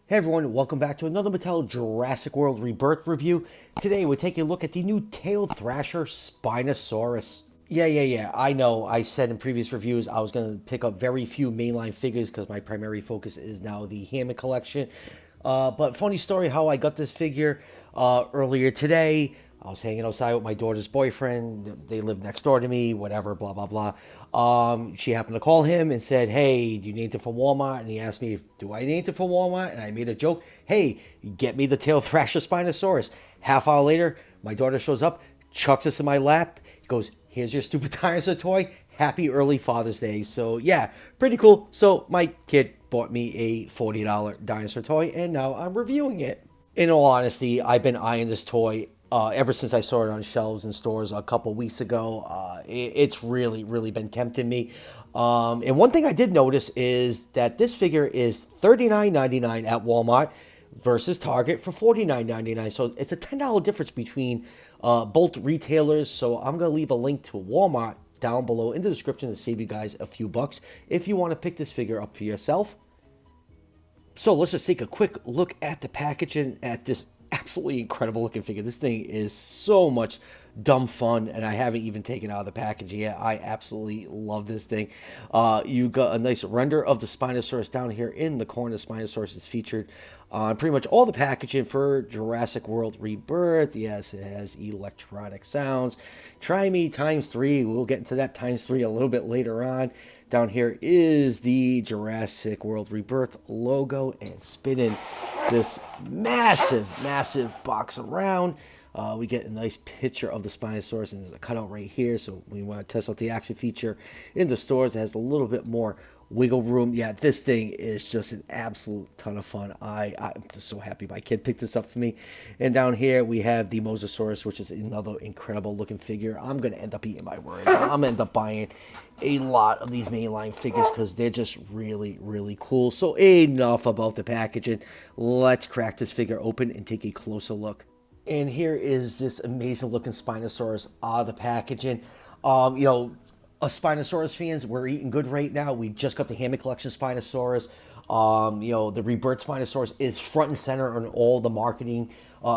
Hey everyone, welcome back to another Mattel Jurassic World Rebirth review. Today we're taking a look at the new Tail Thrasher Spinosaurus. Yeah, I know I said in previous reviews I was going to pick up very few mainline figures because my primary focus is now the Hammock Collection. But funny story how I got this figure earlier today. I was hanging outside with my daughter's boyfriend. They live next door to me, whatever, blah, blah, blah. She happened to call him and said, "Hey, do you need anything from Walmart?" And he asked me, "Do I need anything from Walmart?" And I made a joke, "Hey, get me the Tail Thrasher Spinosaurus." Half hour later, my daughter shows up, chucks this in my lap, goes, "Here's your stupid dinosaur toy. Happy early Father's Day." So, yeah, pretty cool. So, my kid bought me a $40 dinosaur toy, and now I'm reviewing it. In all honesty, I've been eyeing this toy ever since I saw it on shelves in stores a couple weeks ago. It's really been tempting me. And one thing I did notice is that this figure is $39.99 at Walmart versus Target for $49.99. So it's a $10 difference between both retailers. So I'm going to leave a link to Walmart down below in the description to save you guys a few bucks if you want to pick this figure up for yourself. So let's just take a quick look at the packaging at this absolutely incredible looking figure. This thing is so much dumb fun, and I haven't even taken out of the packaging yet. I absolutely love this thing. You got a nice render of the Spinosaurus down here in the corner. Spinosaurus is featured on pretty much all the packaging for Jurassic World Rebirth. Yes, it has electronic sounds. Try me ×3. We'll get into that ×3 a little bit later on. Down here is the Jurassic World Rebirth logo, and spinning this massive box around. We get a nice picture of the Spinosaurus, and there's a cutout right here. So we want to test out the action feature in the stores. It has a little bit more wiggle room. Yeah, this thing is just an absolute ton of fun. I'm just so happy my kid picked this up for me. And down here we have the Mosasaurus, which is another incredible looking figure. I'm going to end up eating my words. I'm going to end up buying a lot of these mainline figures because they're just really cool. So enough about the packaging. Let's crack this figure open and take a closer look. And here is this amazing looking Spinosaurus out of the packaging. Us Spinosaurus fans, we're eating good right now. We just got the Hammock Collection Spinosaurus. The Rebirth Spinosaurus is front and center on all the marketing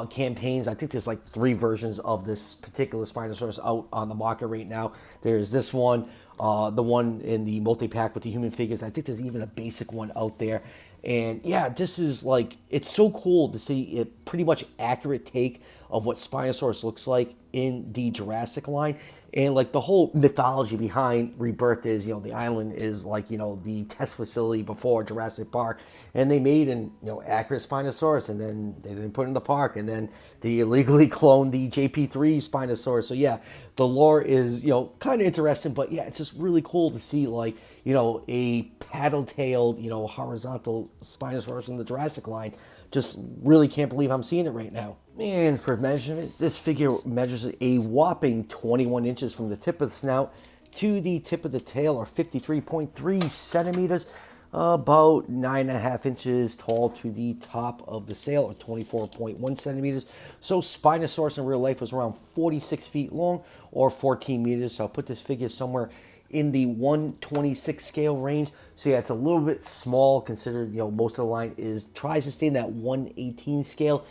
campaigns. I think there's like 3 versions of this particular Spinosaurus out on the market right now. There's this one, the one in the multi-pack with the human figures. I think there's even a basic one out there. And yeah, this is like, it's so cool to see a pretty much accurate take of what Spinosaurus looks like in the Jurassic line. And like the whole mythology behind Rebirth is, the island is like, the test facility before Jurassic Park. And they made an, accurate Spinosaurus, and then they didn't put it in the park. And then they illegally cloned the JP3 Spinosaurus. So yeah, the lore is, kind of interesting. But yeah, it's just really cool to see like, a paddle-tailed, horizontal Spinosaurus in the Jurassic line. Just really can't believe I'm seeing it right now. And for measurements, this figure measures a whopping 21 inches from the tip of the snout to the tip of the tail, or 53.3 centimeters, about 9.5 inches tall to the top of the sail, or 24.1 centimeters. So Spinosaurus in real life was around 46 feet long, or 14 meters. So I'll put this figure somewhere in the 126 scale range. So yeah, it's a little bit small considered, most of the line tries to stay in that 118 scale.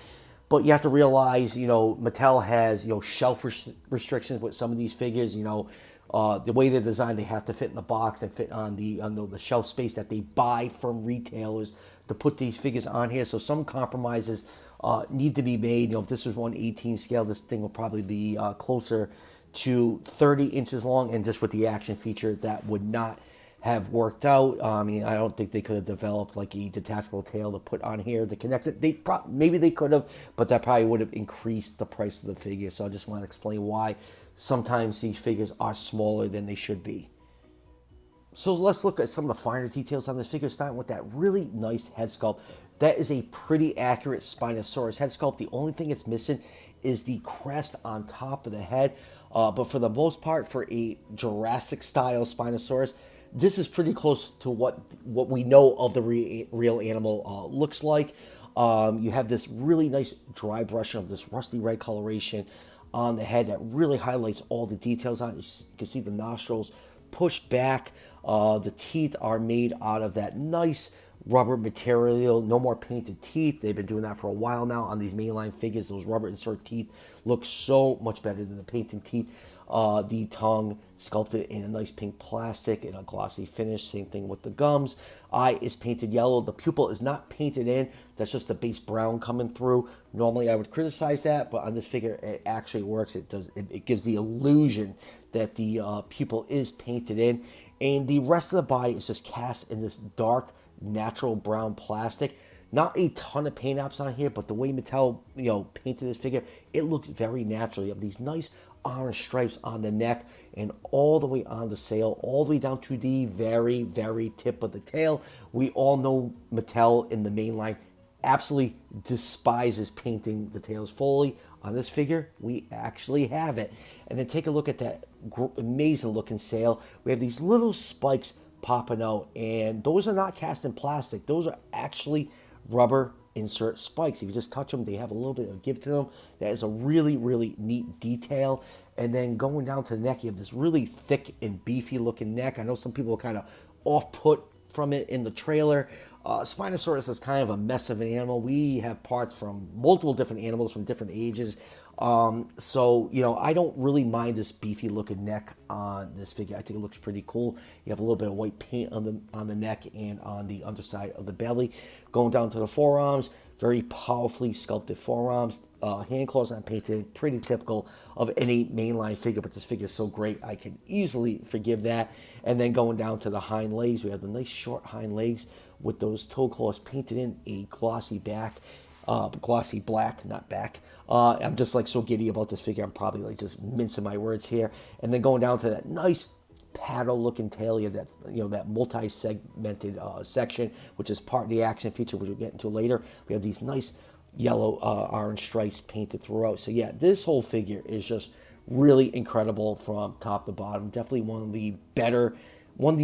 But you have to realize, Mattel has, shelf restrictions with some of these figures. The way they're designed, they have to fit in the box and fit on the shelf space that they buy from retailers to put these figures on here. So some compromises need to be made. If this was 118 scale, this thing will probably be closer to 30 inches long, and just with the action feature, that would not have worked out. I don't think they could have developed like a detachable tail to put on here to connect it. Maybe they could have, but that probably would have increased the price of the figure. So I just want to explain why sometimes these figures are smaller than they should be. So let's look at some of the finer details on this figure, starting with that really nice head sculpt. That is a pretty accurate Spinosaurus head sculpt. The only thing it's missing is the crest on top of the head. But for the most part, for a Jurassic style Spinosaurus, this is pretty close to what we know of the real animal looks like. You have this really nice dry brushing of this rusty red coloration on the head that really highlights all the details on it. You can see the nostrils pushed back. The teeth are made out of that nice rubber material, no more painted teeth. They've been doing that for a while now on these mainline figures. Those rubber insert teeth look so much better than the painted teeth. The tongue sculpted in a nice pink plastic in a glossy finish. Same thing with the gums. Eye is painted yellow. The pupil is not painted in. That's just the base brown coming through. Normally I would criticize that, but on this figure it actually works. It gives the illusion that the pupil is painted in. And the rest of the body is just cast in this dark, natural brown plastic. Not a ton of paint apps on here, but the way Mattel, painted this figure, it looks very natural. You have these nice orange stripes on the neck and all the way on the sail, all the way down to the very, very tip of the tail. We all know Mattel in the main line absolutely despises painting the tails fully. On this figure, we actually have it. And then take a look at that amazing looking sail. We have these little spikes popping out, and those are not cast in plastic. Those are actually rubber insert spikes. If you just touch them, they have a little bit of give to them. That is a really, really neat detail. And then going down to the neck, you have this really thick and beefy looking neck. I know some people are kind of off-put from it in the trailer. Spinosaurus is kind of a mess of an animal. We have parts from multiple different animals from different ages. So, I don't really mind this beefy looking neck on this figure. I think it looks pretty cool. You have a little bit of white paint on the neck and on the underside of the belly. Going down to the forearms, very powerfully sculpted forearms. Hand claws not painted, pretty typical of any mainline figure, but this figure is so great, I can easily forgive that. And then going down to the hind legs, we have the nice short hind legs with those toe claws painted in a glossy back. Glossy black, not back. I'm just so giddy about this figure. I'm probably just mincing my words here. And then going down to that nice paddle looking tail, you have that multi-segmented section, which is part of the action feature, which we'll get into later. We have these nice yellow orange stripes painted throughout. So yeah, this whole figure is just really incredible from top to bottom. Definitely one of the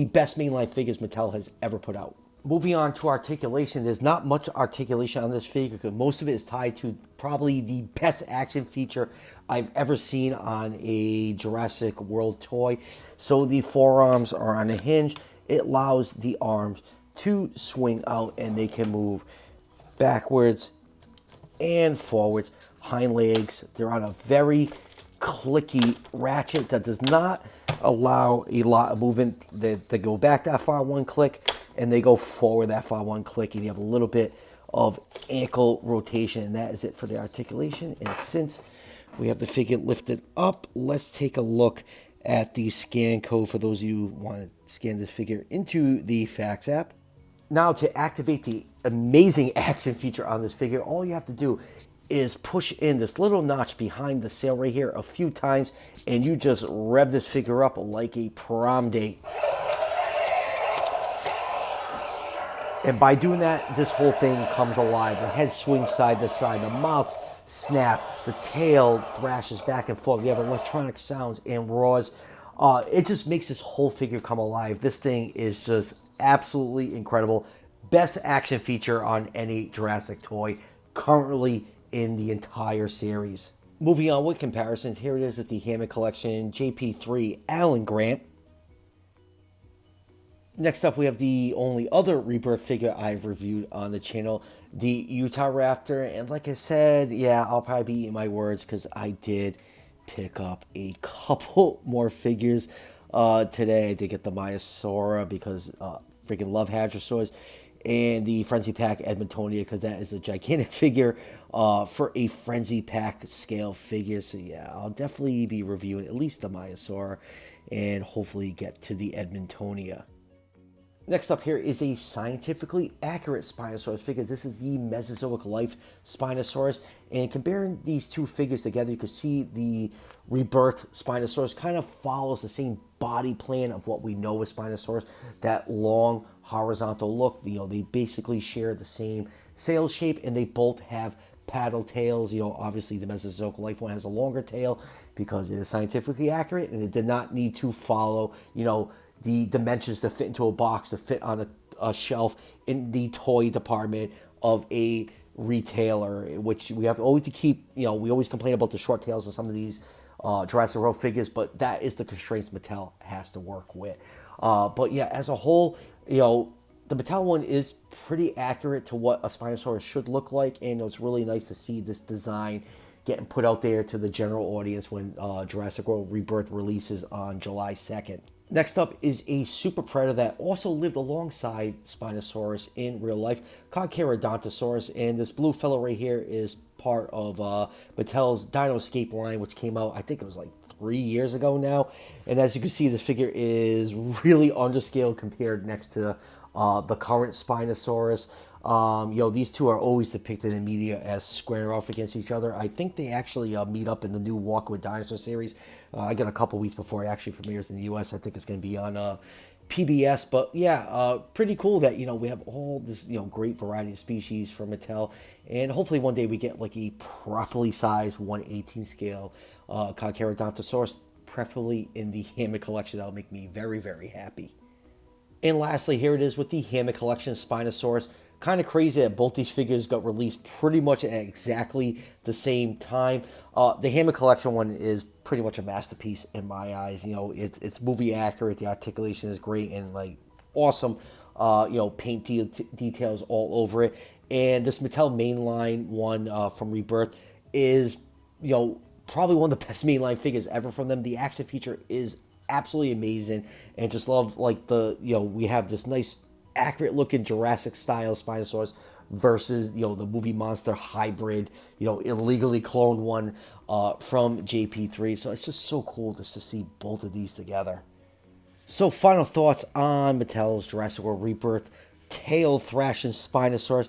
best mainline figures Mattel has ever put out. Moving on to articulation, there's not much articulation on this figure because most of it is tied to probably the best action feature I've ever seen on a Jurassic World toy. So the forearms are on a hinge. It allows the arms to swing out and they can move backwards and forwards. Hind legs, they're on a very clicky ratchet that does not allow a lot of movement. They go back that far one click and they go forward that far one click, and you have a little bit of ankle rotation, and that is it for the articulation. And since we have the figure lifted up, let's take a look at the scan code for those of you who want to scan this figure into the Fax app. Now, to activate the amazing action feature on this figure, all you have to do is push in this little notch behind the sail right here a few times, and you just rev this figure up like a prom date. And by doing that, this whole thing comes alive. The head swings side to side, the mouths snap, the tail thrashes back and forth. You have electronic sounds and roars. It just makes this whole figure come alive. This thing is just absolutely incredible. Best action feature on any Jurassic toy currently in the entire series. Moving on with comparisons, here it is with the Hammock Collection JP3 Alan Grant. Next up, we have the only other Rebirth figure I've reviewed on the channel, the Utah Raptor. And like I said, yeah, I'll probably be eating my words because I did pick up a couple more figures today. I did get the Maiasaura because freaking love Hadrosaurs, and the Frenzy Pack Edmontonia because that is a gigantic figure for a Frenzy Pack scale figure. So yeah, I'll definitely be reviewing at least the Maiasaura and hopefully get to the Edmontonia. Next up here is a scientifically accurate Spinosaurus figure. This is the Mesozoic life Spinosaurus. And comparing these two figures together, you can see the Rebirth Spinosaurus kind of follows the same body plan of what we know with Spinosaurus. That long horizontal look. They basically share the same sail shape, and they both have paddle tails. Obviously the Mesozoic life one has a longer tail because it is scientifically accurate, and it did not need to follow, the dimensions to fit into a box, to fit on a shelf in the toy department of a retailer, which we have always to keep, we always complain about the short tails of some of these Jurassic World figures, but that is the constraints Mattel has to work with. But yeah, as a whole, The Mattel one is pretty accurate to what a Spinosaurus should look like, and it's really nice to see this design getting put out there to the general audience when Jurassic World Rebirth releases on July 2nd. Next up is a super predator that also lived alongside Spinosaurus in real life, called Kerodonttosaurus, and this blue fellow right here is part of Mattel's Dino Escape line, which came out, I think it was like 3 years ago now. And as you can see, this figure is really underscaled compared next to the current Spinosaurus. These two are always depicted in media as square off against each other. I think they actually meet up in the new Walk with Dinosaur series. I got a couple weeks before it actually premieres in the U.S. I think it's going to be on PBS. But yeah, pretty cool that, we have all this, great variety of species from Mattel. And hopefully one day we get like a properly sized 1/18 scale Kerodonttosaurus, preferably in the Hammock Collection. That'll make me very, very happy. And lastly, here it is with the Hammock Collection Spinosaurus. Kind of crazy that both these figures got released pretty much at exactly the same time. The Hammock Collection one is pretty much a masterpiece in my eyes. It's movie accurate. The articulation is great and like awesome. Paint details all over it. And this Mattel mainline one from Rebirth is, probably one of the best mainline figures ever from them. The action feature is absolutely amazing, and just love like we have this nice accurate looking Jurassic style Spinosaurus versus the movie monster hybrid illegally cloned one from JP3. So it's just so cool just to see both of these together. So final thoughts on Mattel's Jurassic World Rebirth Tail Thrasher Spinosaurus.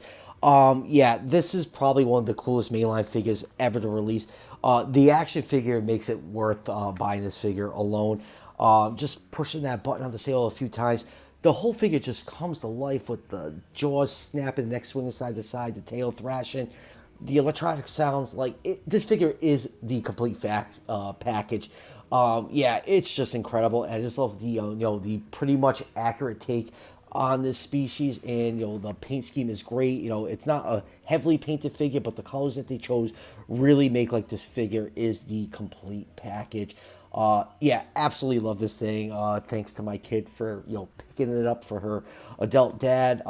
This is probably one of the coolest mainline figures ever to release. The action figure makes it worth buying this figure alone. Just pushing that button on the sale a few times. The whole figure just comes to life with the jaws snapping, the neck swinging side to side, the tail thrashing, the electronic sounds. This figure is the complete package. It's just incredible. And I just love the the pretty much accurate take on this species, and the paint scheme is great. It's not a heavily painted figure, but the colors that they chose really make like this figure is the complete package. Absolutely love this thing. Thanks to my kid for picking it up for her adult dad.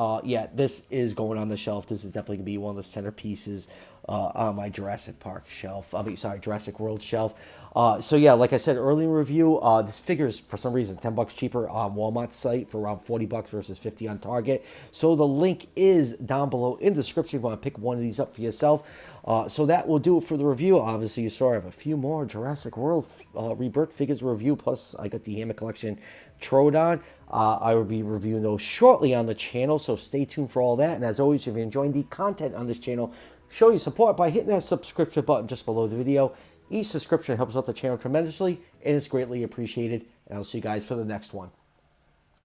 This is going on the shelf. This is definitely gonna be one of the centerpieces on my Jurassic World shelf. Like I said earlier in the review, this figure is for some reason $10 cheaper on Walmart's site for around $40 versus $50 on Target. So the link is down below in the description if you want to pick one of these up for yourself. So that will do it for the review. Obviously, you saw I have a few more Jurassic World Rebirth figures to review. Plus, I got the Hammock Collection Troodon. I will be reviewing those shortly on the channel, so stay tuned for all that. And as always, if you're enjoying the content on this channel, show your support by hitting that subscription button just below the video. Each subscription helps out the channel tremendously, and it's greatly appreciated. And I'll see you guys for the next one.